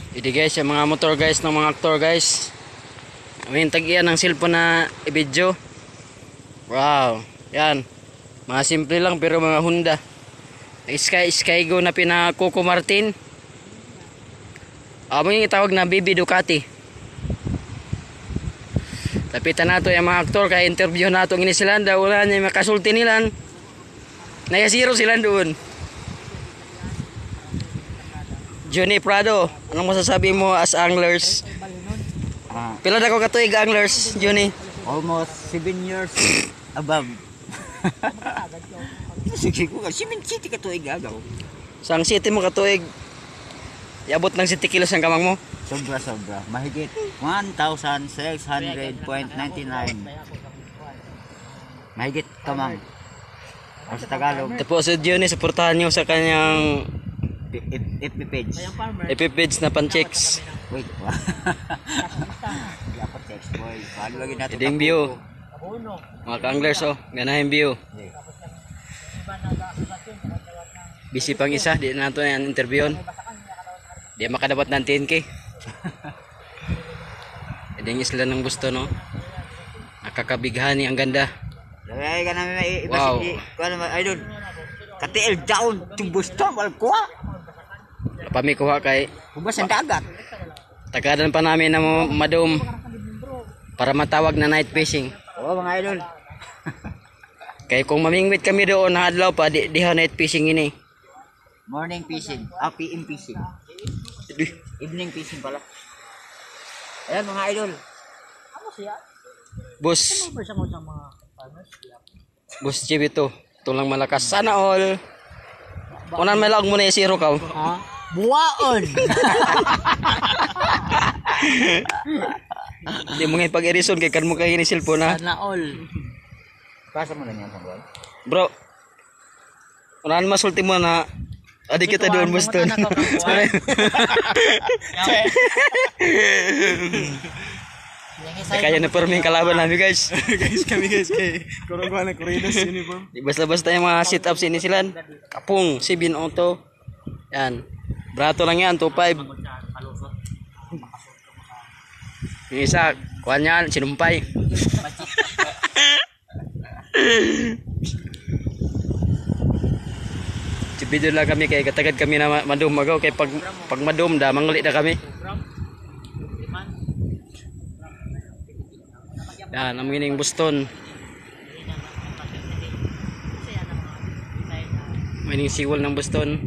Hindi guys, yung mga motor guys ng mga aktor guys. May tag-iyan ng cellphone na i-video. Wow, yan. Mga simple lang pero mga Honda. Skygo na pina Coco Martin. Mo yung itawag na BB Ducati. Lapitan nato yung mga aktor kaya interview nato ng Inisilanda. Wala niya makasulti nila. Naya-zero sila doon. Johnny Prado, anong masasabi mo as anglers? Pila na ko katuig anglers, Johnny? Almost 7 years above. Sige ko, 7 city katuig agaw. Sang city mo katuig? Iabot ng 7 kilos ang kamang mo? Sobra. Mahigit 1,600.99. Mahigit kamang. Sa Tagalog. Tapos si Johnny, supportahan nyo sa kanyang FB page. FB page na pan-checks. Wait. Dapat text boy. Paano lagi natin Iding view. Mga ka-anglers oh, ganahing view. Busy pang isa, di na nato yan interviewon. Di makadapat ng 10K. Iding isla ng gusto no. Nakakabighani ang ganda. Lagay ka namin may iba Wow. si idol. Katiil down to Boston wal kuha. Pami kuha kay Hubas ang dagat. tagadan pa namin na madum para matawag na night fishing. Oo mga idol. Kay kung mamingwit kami doon na adlaw pa diha night fishing ini. Morning fishing. PM fishing. Evening fishing pala. Ayan mga idol. Boss. Boss Chibito, tulang malakas sana all. Unan may laog mo na zero ka. Ha? Buwaon. Di mo nga pag-irison kay kan mo kay ni cellphone na. Sana all. Pasa mo na niyan sa buwan. Bro. Unan masulti mo na adi kita doon Boston. Kaya na perming kalaban namin guys. Guys, kay Kurugwa na Corridos uniform. Di basta-basta yung mga sit-ups ini sila. Kapung, 7 auto. Yan. Brato lang yan, 2.5. Yung isa, kuhan yan, sinumpay. Video lang kami kay katagad kami na madum magaw kay pag madum da manguli na kami. Yan, ang gining Boston. Mining siwol ng Boston.